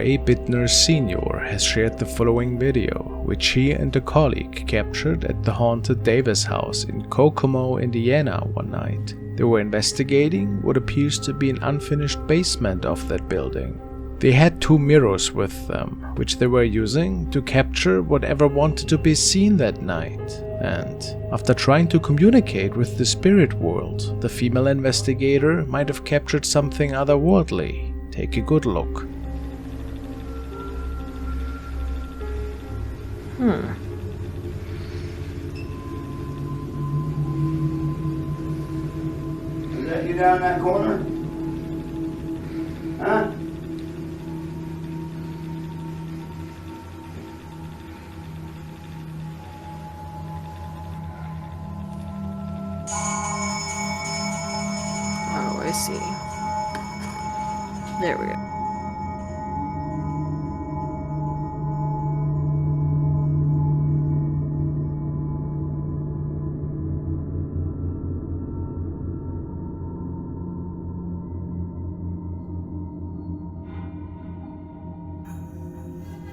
Ray Bittner Sr. has shared the following video, which he and a colleague captured at the haunted Davis house in Kokomo, Indiana one night. They were investigating what appears to be an unfinished basement of that building. They had 2 mirrors with them, which they were using to capture whatever wanted to be seen that night. And after trying to communicate with the spirit world, the female investigator might have captured something otherworldly. Take a good look. Is that you down that corner? Huh? Oh, I see. There we go.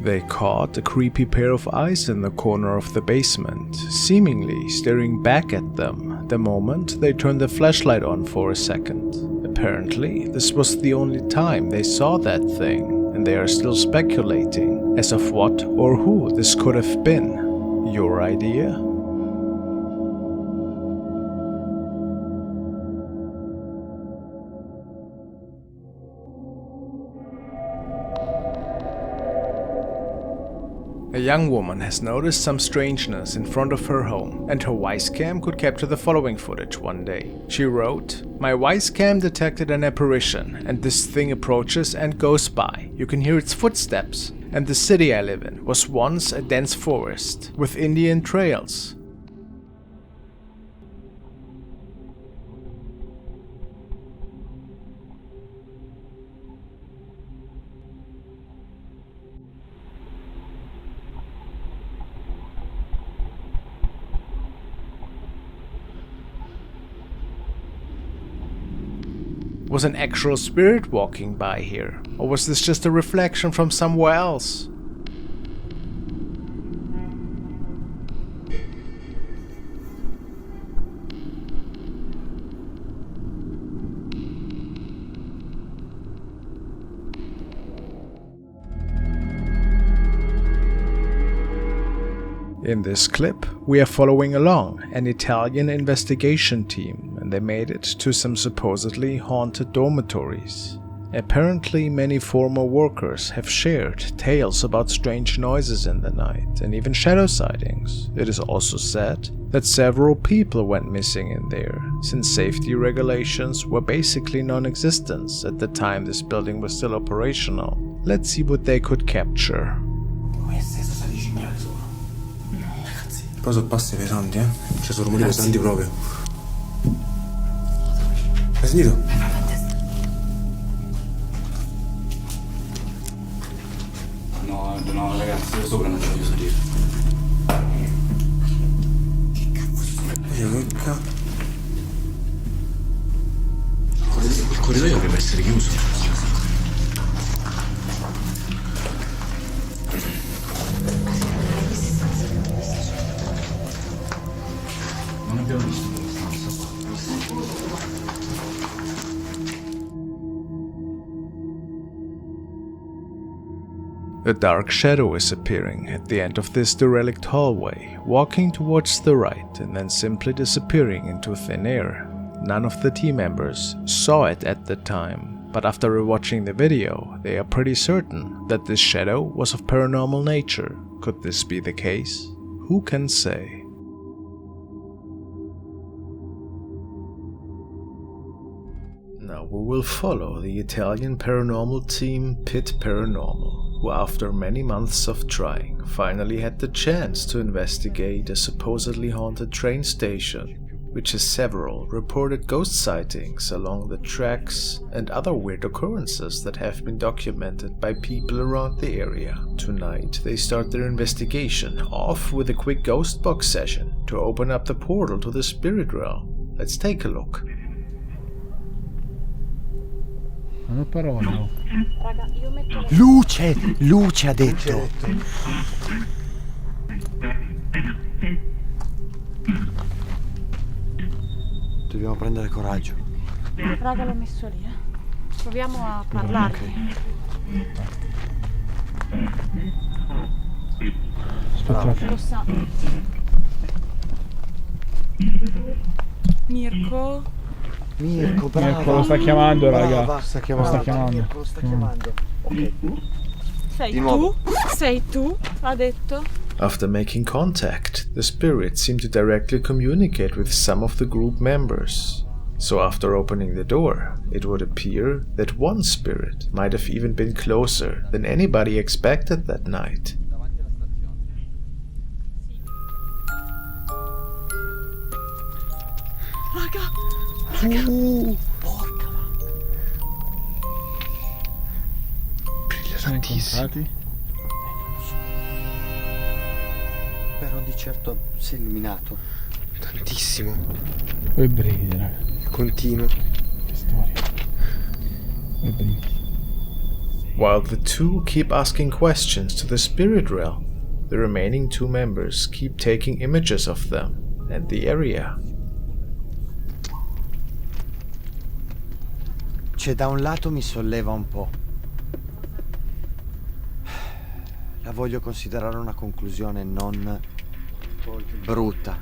They caught a creepy pair of eyes in the corner of the basement, seemingly staring back at them the moment they turned the flashlight on for a second. Apparently, this was the only time they saw that thing, and they are still speculating as of what or who this could have been. Your idea? A young woman has noticed some strangeness in front of her home, and her Wisecam could capture the following footage one day. She wrote, "My Wisecam detected an apparition, and this thing approaches and goes by. You can hear its footsteps. And the city I live in was once a dense forest with Indian trails. Was an actual spirit walking by here? Or was this just a reflection from somewhere else? In this clip, we are following along an Italian investigation team, and they made it to some supposedly haunted dormitories. Apparently, many former workers have shared tales about strange noises in the night and even shadow sightings. It is also said that several people went missing in there, since safety regulations were basically non-existent at the time this building was still operational. Let's see what they could capture. Poi sono passi pesanti, Cioè sono rumori pesanti proprio. Hai sentito? No ragazzi, io sopra non ci voglio salire. Che cazzo? Il corridoio dovrebbe essere chiuso. A dark shadow is appearing at the end of this derelict hallway, walking towards the right and then simply disappearing into thin air. None of the team members saw it at the time, but after rewatching the video, they are pretty certain that this shadow was of paranormal nature. Could this be the case? Who can say? Now we will follow the Italian paranormal team Pit Paranormal, who after many months of trying finally had the chance to investigate a supposedly haunted train station, which has several reported ghost sightings along the tracks and other weird occurrences that have been documented by people around the area. Tonight they start their investigation off with a quick ghost box session to open up the portal to the spirit realm. Let's take a look. non ho parole. Oh. Raga, io metto le... Luce! Luce ha detto! Dobbiamo prendere coraggio. Raga, l'ho messo lì, Proviamo a parlargli. Aspettate. Lo sa. Mirko? Mirko, brava! Mirko lo sta chiamando, raga. Brava, sta chiamando. Lo sta chiamando. Mirko lo sta chiamando. Ok. Sei Di tu? nuovo. Sei tu? Ha detto. After making contact, the spirit seemed to directly communicate with some of the group members. So after opening the door, it would appear that one spirit might have even been closer than anybody expected that night. Raga! Porca! Brilla Sono tantissimo. incontrati? Però di certo si è illuminato. Tantissimo. Che brividi, raga. Continuo. Che storia. Che brividi. While the two keep asking questions to the spirit realm, the remaining two members keep taking images of them and the area. Cioè, da un lato mi solleva un po'. La voglio considerare una conclusione non brutta.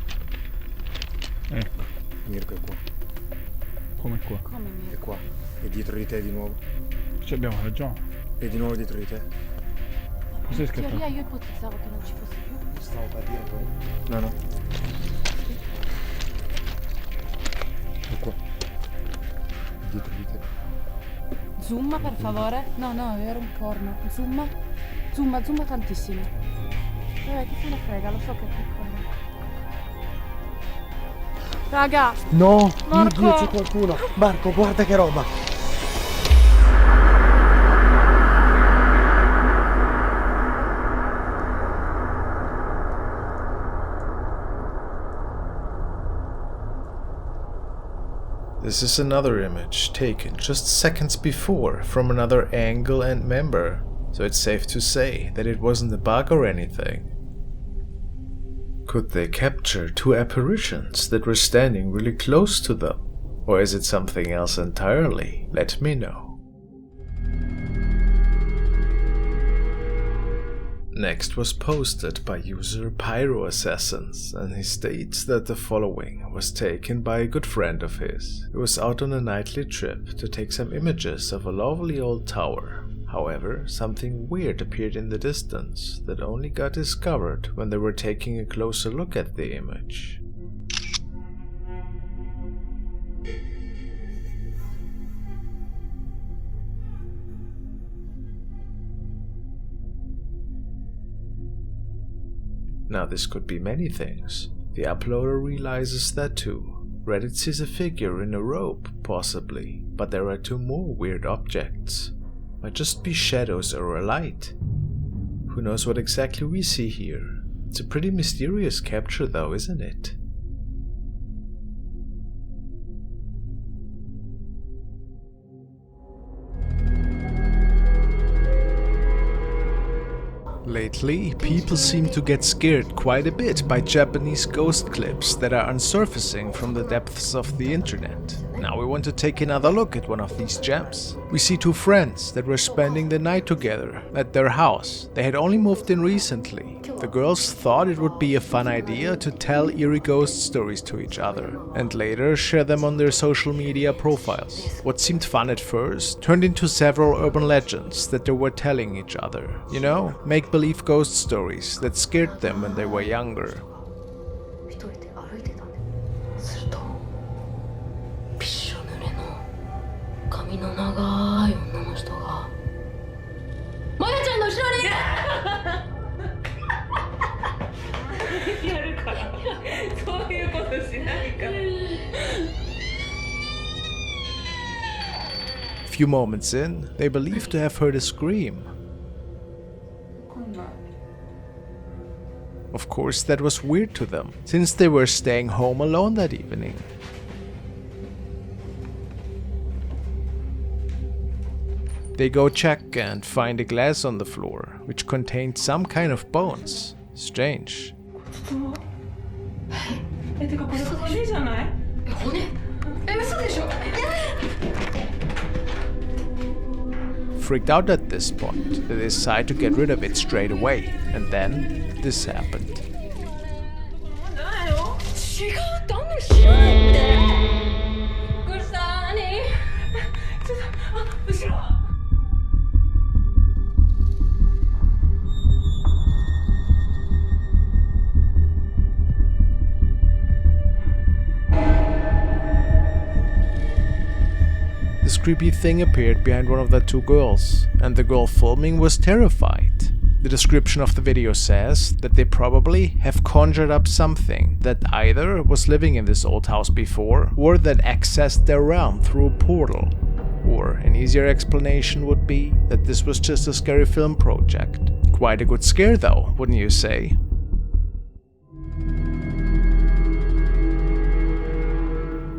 Ecco, Mirko è qua. come qua. Come È Mirko? qua. È dietro di te di nuovo. Ci abbiamo ragione. È di nuovo dietro di te. Cos'è In scattato? teoria io ipotizzavo che non ci fosse più. Stavo per dire poi. No, no. È qua. È dietro di te. Zoom per favore. No, era un porno. Zoom tantissimo. Vabbè, chi se ne frega, lo so che è piccolo. Raga! No! Marco! Mio Dio, c'è qualcuno! Marco, guarda che roba! This is another image taken just seconds before from another angle and member, so it's safe to say that it wasn't a bug or anything. Could they capture two apparitions that were standing really close to them? Or is it something else entirely? Let me know. Next was posted by user Pyro Assassins, and he states that the following was taken by a good friend of his. He was out on a nightly trip to take some images of a lovely old tower. However, something weird appeared in the distance that only got discovered when they were taking a closer look at the image. Now this could be many things. The uploader realizes that too. Reddit sees a figure in a robe, possibly, but there are two more weird objects. Might just be shadows or a light. Who knows what exactly we see here? It's a pretty mysterious capture though, isn't it? Lately, people seem to get scared quite a bit by Japanese ghost clips that are unsurfacing from the depths of the internet. Now we want to take another look at one of these gems. We see two friends that were spending the night together at their house. They had only moved in recently. The girls thought it would be a fun idea to tell eerie ghost stories to each other and later share them on their social media profiles. What seemed fun at first turned into several urban legends that they were telling each other. You know, make-believe ghost stories that scared them when they were younger. 一人で歩いてたんで、するとびっしょ濡れの髪の長い女の人がマヤちゃんの後ろにやるからそういうことしないから Few moments in, they believe to have heard a scream. Of course, that was weird to them, since they were staying home alone that evening. They go check and find a glass on the floor, which contained some kind of bones. Strange. え、てかこれ骨じゃない？骨？嘘でしょ？ Freaked out at this point, they decide to get rid of it straight away, and then this happened. 違うってあんなの知らないって。びっくりした。何？ちょっと後ろ。This creepy thing appeared behind one of the two girls, and the girl filming was terrified. The description of the video says that they probably have conjured up something that either was living in this old house before, or that accessed their realm through a portal. Or an easier explanation would be that this was just a scary film project. Quite a good scare though, wouldn't you say?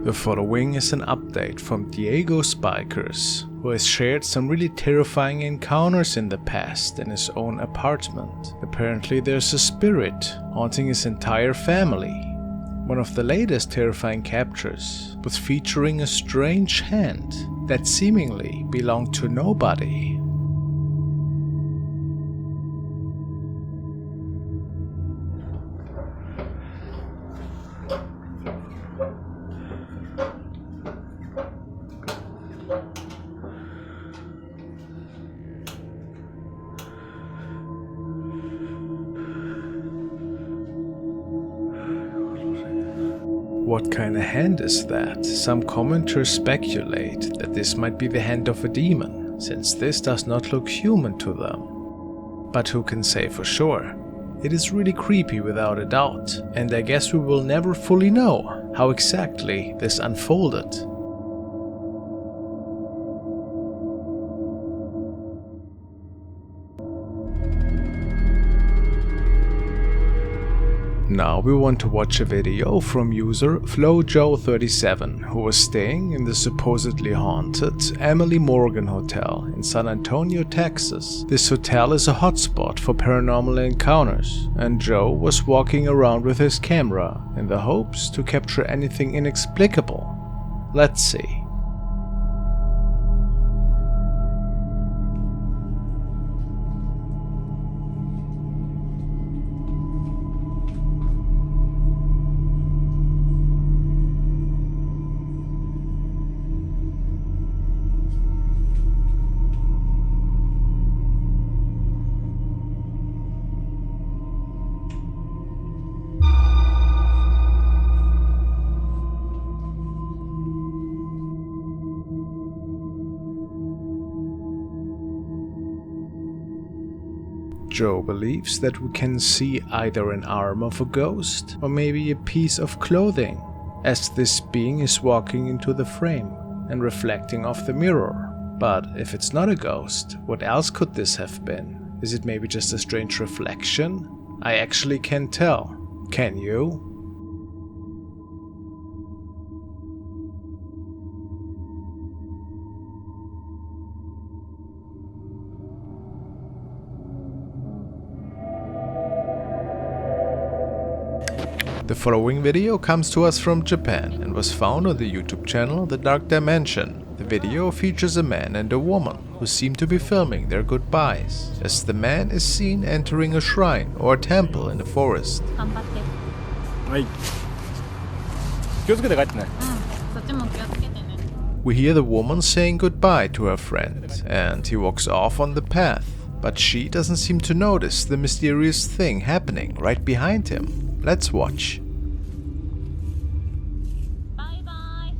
The following is an update from Diego Spikers, who has shared some really terrifying encounters in the past in his own apartment. Apparently there's a spirit haunting his entire family. One of the latest terrifying captures was featuring a strange hand that seemingly belonged to nobody. What kind of hand is that? Some commenters speculate that this might be the hand of a demon, since this does not look human to them. But who can say for sure? It is really creepy without a doubt, and I guess we will never fully know how exactly this unfolded. Now we want to watch a video from user FlowJoe37, who was staying in the supposedly haunted Emily Morgan Hotel in San Antonio, Texas. This hotel is a hotspot for paranormal encounters, and Joe was walking around with his camera in the hopes to capture anything inexplicable. Let's see. Joe believes that we can see either an arm of a ghost or maybe a piece of clothing, as this being is walking into the frame and reflecting off the mirror. But if it's not a ghost, what else could this have been? Is it maybe just a strange reflection? I actually can't tell. Can you? The following video comes to us from Japan and was found on the YouTube channel The Dark Dimension. The video features a man and a woman who seem to be filming their goodbyes, as the man is seen entering a shrine or a temple in the forest. はい。気をつけて帰ってね。そっちも気をつけてね。 We hear the woman saying goodbye to her friend, and he walks off on the path, but she doesn't seem to notice the mysterious thing happening right behind him. Let's watch. バイバイ。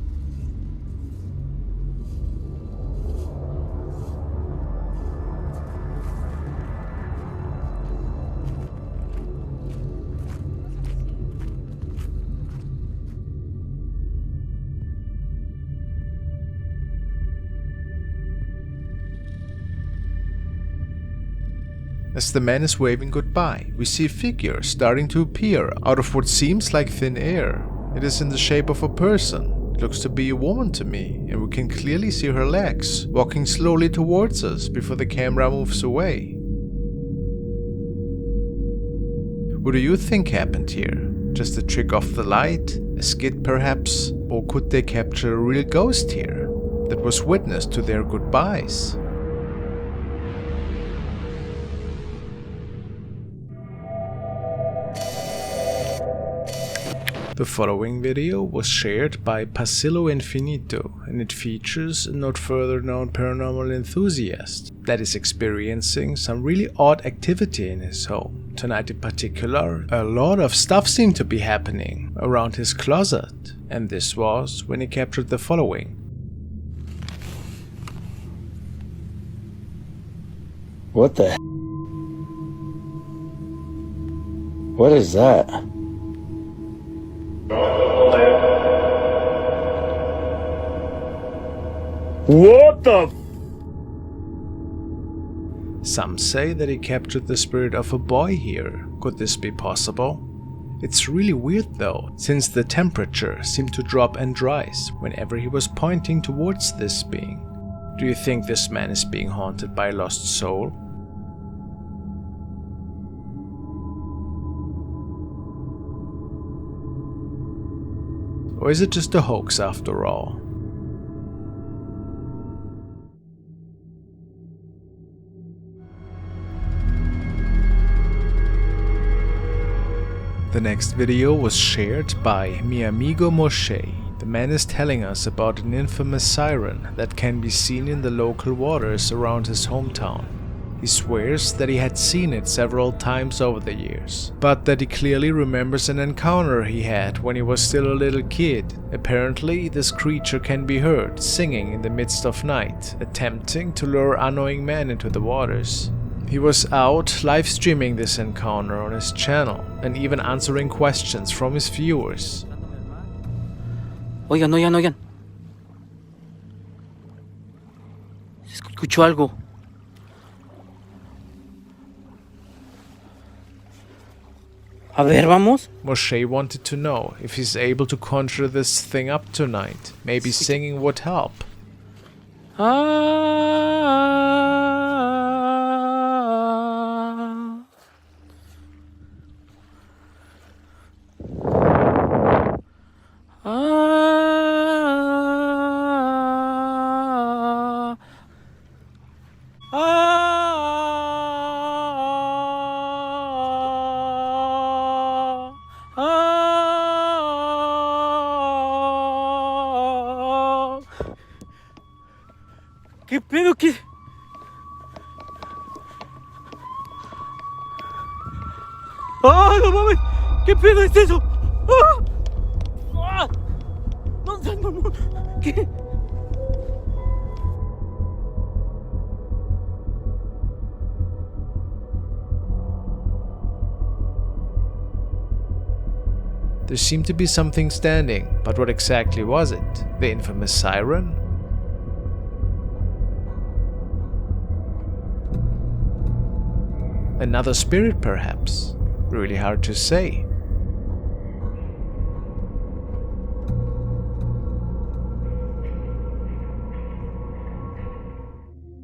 As the man is waving goodbye, we see a figure starting to appear out of what seems like thin air. It is in the shape of a person, It looks to be a woman to me, and we can clearly see her legs walking slowly towards us before the camera moves away. What do you think happened here? Just a trick off the light? A skit perhaps? Or could they capture a real ghost here that was witness to their goodbyes? The following video was shared by Pasillo Infinito, and it features a not further known paranormal enthusiast that is experiencing some really odd activity in his home. Tonight in particular, a lot of stuff seemed to be happening around his closet, and this was when he captured the following. What the? What is that? What the? Some say that he captured the spirit of a boy here. Could this be possible? It's really weird though, since the temperature seemed to drop and rise whenever he was pointing towards this being. Do you think this man is being haunted by a lost soul? Or is it just a hoax after all? The next video was shared by mi amigo Moshe. The man is telling us about an infamous siren that can be seen in the local waters around his hometown. He swears that he had seen it several times over the years, but that he clearly remembers an encounter he had when he was still a little kid. Apparently, this creature can be heard singing in the midst of night, attempting to lure unknowing men into the waters. He was out live streaming this encounter on his channel and even answering questions from his viewers. Oigan, oigan, oigan. Escucho algo. A ver, vamos. Moshe wanted to know if he's able to conjure this thing up tonight. Maybe singing would help. ¿Qué pedo? ¿Qué? ¡Ah, no mames! ¿Qué pedo es eso? ¡Ah! ¡Ah! No seas mamón. ¿Qué? There seemed to be something standing, but what exactly was it? The infamous siren? Another spirit perhaps? Really hard to say.